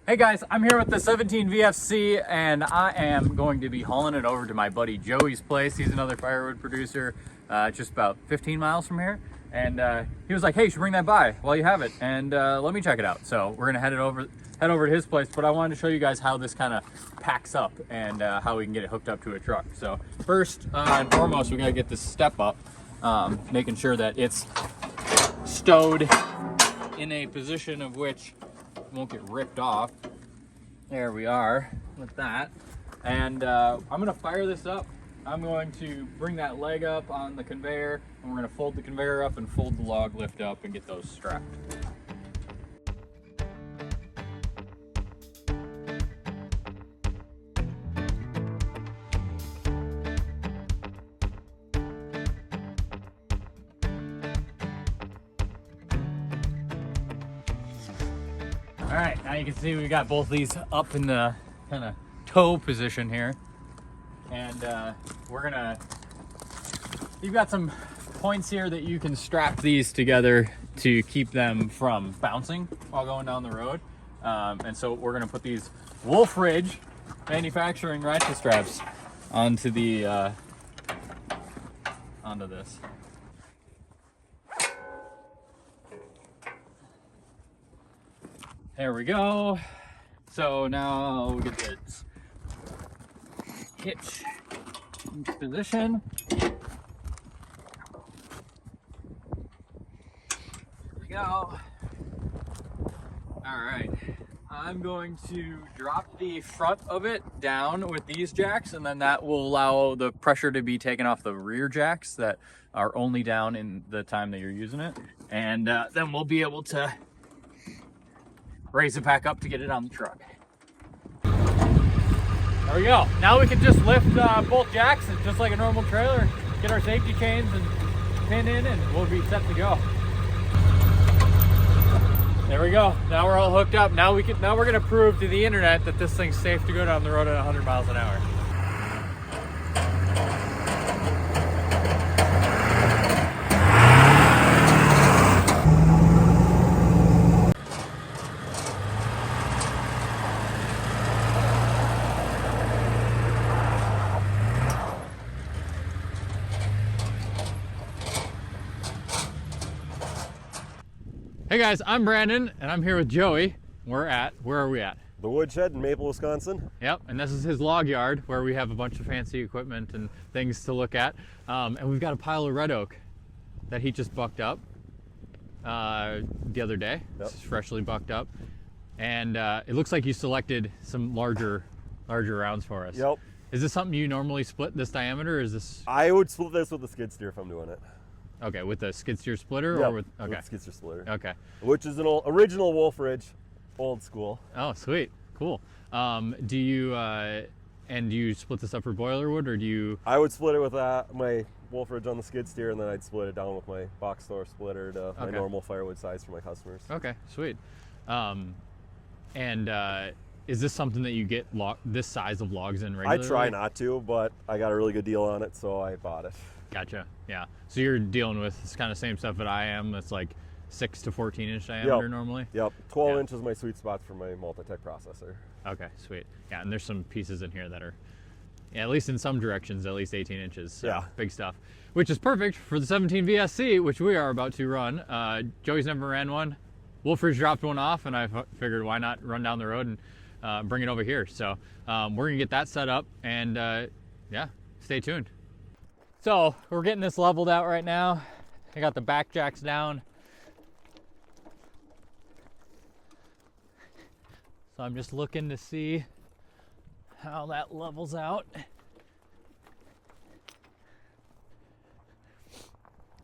Hey guys, I'm here with the 17VS-C and I am going to be hauling it over to my buddy Joey's place. He's another firewood producer, just about 15 miles from here. And he was like, hey, you should bring that by while you have it and let me check it out. So we're gonna head over to his place, but I wanted to show you guys how this kind of packs up and how we can get it hooked up to a truck. So first and foremost, we gotta get this step up, making sure that it's stowed in a position of which won't get ripped off. There we are with that. And I'm gonna fire this up. I'm going to bring that leg up on the conveyor and we're gonna fold the conveyor up and fold the log lift up and get those strapped. All right, now you can see we got both these up in the kind of toe position here. And you've got some points here that you can strap these together to keep them from bouncing while going down the road. And so we're gonna put these Wolf Ridge manufacturing ratchet straps onto the, onto this. There we go. So now we get this hitch into position. There we go. All right. I'm going to drop the front of it down with these jacks, and then that will allow the pressure to be taken off the rear jacks that are only down in the time that you're using it. And then we'll be able to raise it back up to get it on the truck. There we go. Now we can just lift both jacks just like a normal trailer, get our safety chains and pin in, and we'll be set to go. There we go. Now we're all hooked up. Now we're gonna prove to the internet that this thing's safe to go down the road at 100 miles an hour. Hey guys, I'm Brandon and I'm here with Joey. Where are we at? The woodshed in Maple, Wisconsin. Yep, and this is his log yard where we have a bunch of fancy equipment and things to look at. And we've got a pile of red oak that he just bucked up the other day. Yep. It's freshly bucked up. And it looks like you selected some larger rounds for us. Yep. Is this something you normally split this diameter, or is this? I would split this with a skid steer if I'm doing it. Okay, with the skid steer splitter, Yep, or with okay, with skid steer splitter. Okay. Which is an original Wolf Ridge, old school. Oh, sweet, cool. Do you split this up for boiler wood, or do you? I would split it with my Wolf Ridge on the skid steer, and then I'd split it down with my box store splitter to my normal firewood size for my customers. Okay, sweet. Is this something that you get this size of logs in regularly? I try not to, but I got a really good deal on it, so I bought it. Gotcha. Yeah. So you're dealing with this kind of same stuff that I am. It's like 6 to 14 inch diameter normally. Yep. 12 inches is my sweet spot for my multi-tech processor. Okay, sweet. Yeah, and there's some pieces in here that are, yeah, at least in some directions, at least 18 inches. So yeah. Big stuff. Which is perfect for the 17VS-C, which we are about to run. Joey's never ran one. Wolf Ridge dropped one off, and I figured why not run down the road and bring it over here. So we're gonna get that set up, and yeah, stay tuned. So we're getting this leveled out right now. I got the back jacks down. So I'm just looking to see how that levels out.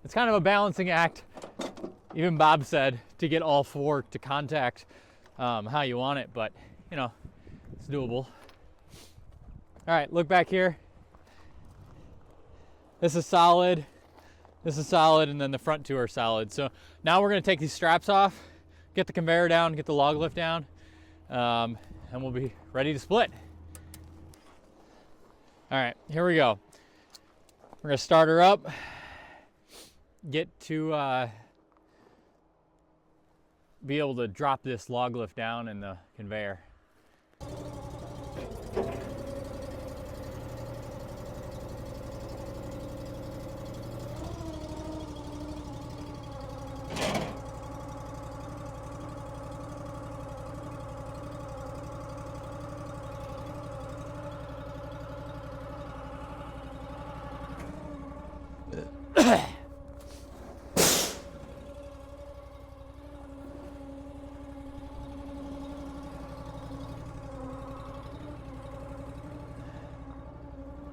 It's kind of a balancing act, even Bob said, to get all four to contact how you want it, but you know, it's doable. All right, look back here. This is solid, and then the front two are solid. So now we're gonna take these straps off, get the conveyor down, get the log lift down, and we'll be ready to split. All right, here we go. We're gonna start her up, get to be able to drop this log lift down in the conveyor.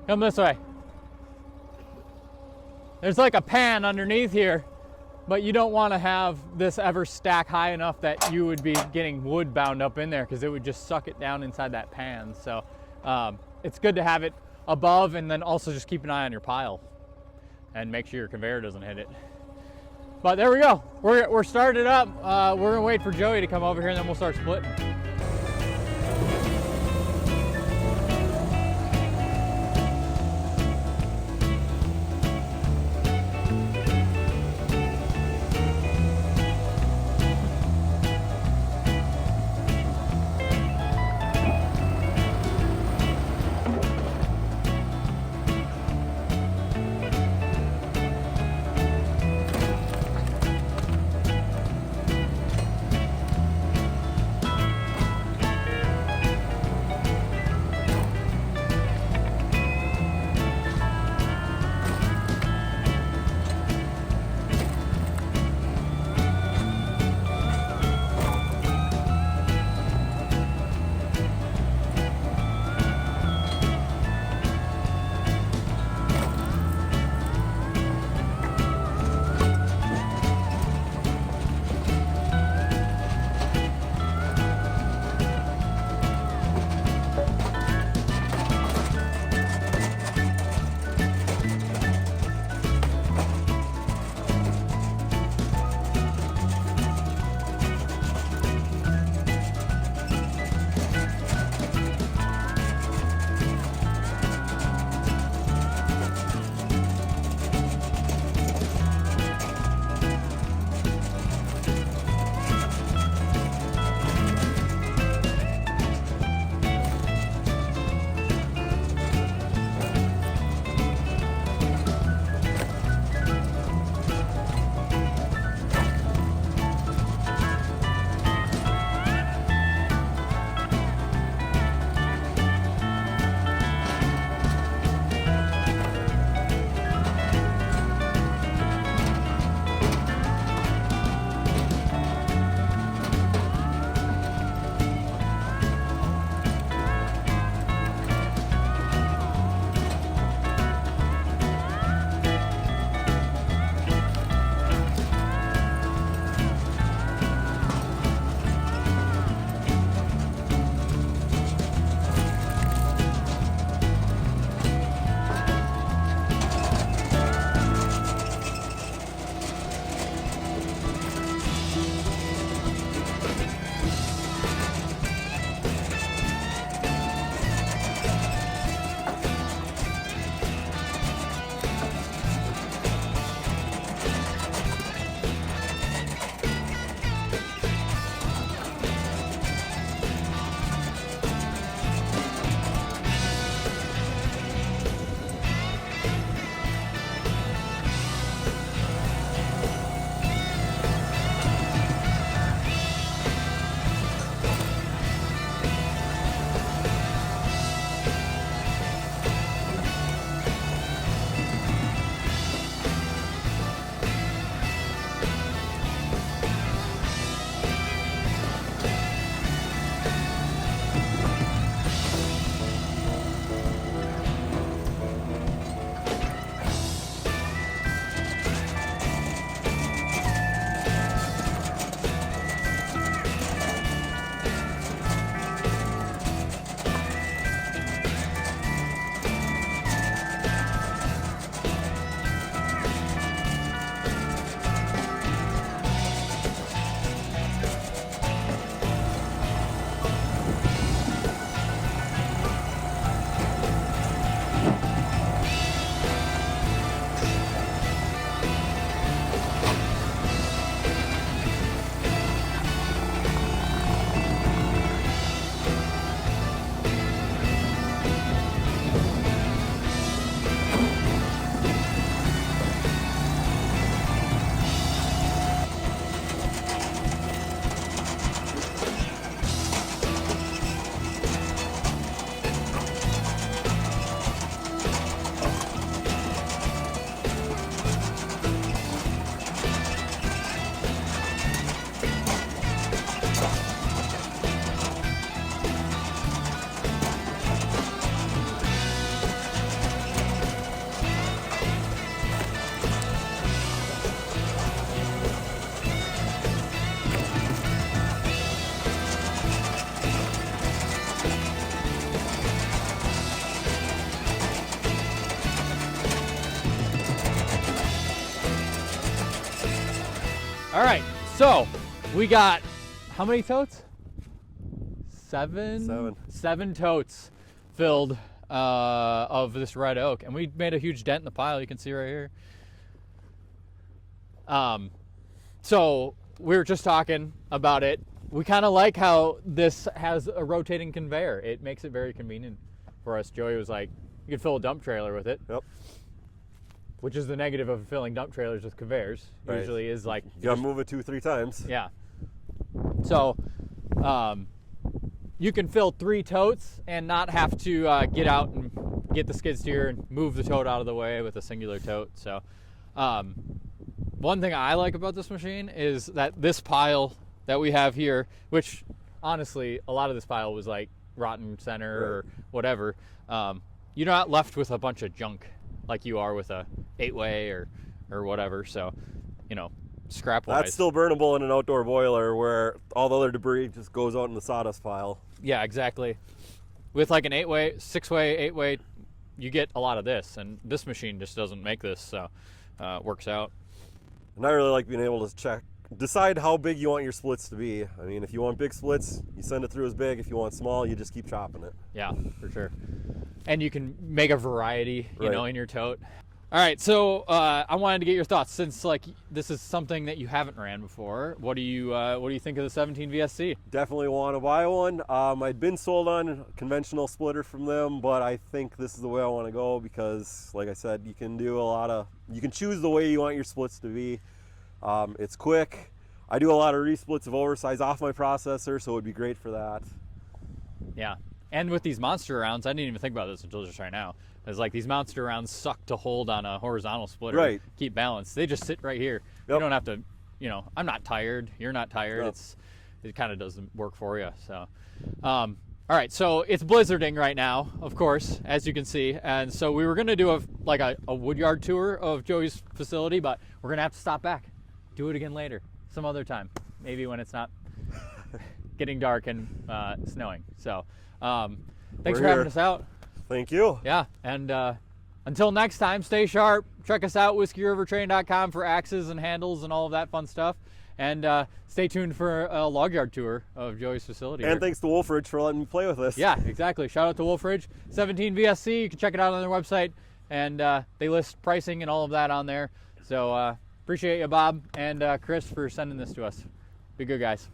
Come this way. There's like a pan underneath here, but you don't want to have this ever stack high enough that you would be getting wood bound up in there because it would just suck it down inside that pan. So it's good to have it above, and then also just keep an eye on your pile and make sure your conveyor doesn't hit it. But there we go. We're started up. We're gonna wait for Joey to come over here and then we'll start splitting. All right, so we got how many totes? Seven totes filled of this red oak, and we made a huge dent in the pile. You can see right here. So we were just talking about it. We kind of like how this has a rotating conveyor. It makes it very convenient for us. Joey was like, you could fill a dump trailer with it. Yep. Which is the negative of filling dump trailers with conveyors. Right. Usually is like you gotta move it 2-3 times. Yeah. So you can fill 3 totes and not have to get out and get the skid steer and move the tote out of the way with a singular tote. So one thing I like about this machine is that this pile that we have here, which honestly a lot of this pile was like rotten center or whatever, you're not left with a bunch of junk like you are with a 8-way or whatever. So, you know, scrap wise. That's still burnable in an outdoor boiler where all the other debris just goes out in the sawdust pile. Yeah, exactly. With like an 8-way, 6-way, 8-way, you get a lot of this, and this machine just doesn't make this, so it works out. And I really like being able to decide how big you want your splits to be. I mean, if you want big splits, you send it through as big. If you want small, you just keep chopping it. Yeah, for sure. And you can make a variety, you know, in your tote. All right, so I wanted to get your thoughts since like this is something that you haven't ran before. What do you think of the 17VS-C? Definitely want to buy one. I'd been sold on a conventional splitter from them, but I think this is the way I want to go because, like I said, you can choose the way you want your splits to be. It's quick. I do a lot of resplits of oversize off my processor, so it would be great for that. Yeah, and with these monster rounds, I didn't even think about this until just right now. It's like these monster rounds suck to hold on a horizontal splitter. Right. Keep balance. They just sit right here. Yep. You don't have to, you know, I'm not tired. You're not tired. Yep. It kind of doesn't work for you. So, all right. So it's blizzarding right now, of course, as you can see. And so we were going to do a woodyard tour of Joey's facility, but we're going to have to stop back. Do it again later, some other time, maybe when it's not getting dark and snowing. So thanks for having us out. Thank you. Yeah, and until next time, stay sharp. Check us out, whiskeyrivertrain.com for axes and handles and all of that fun stuff. And stay tuned for a log yard tour of Joey's facility. And thanks to Wolfridge for letting me play with this. Yeah, exactly. Shout out to Wolfridge. 17VS-C, you can check it out on their website. And they list pricing and all of that on there. So appreciate you, Bob and Chris, for sending this to us. Be good, guys.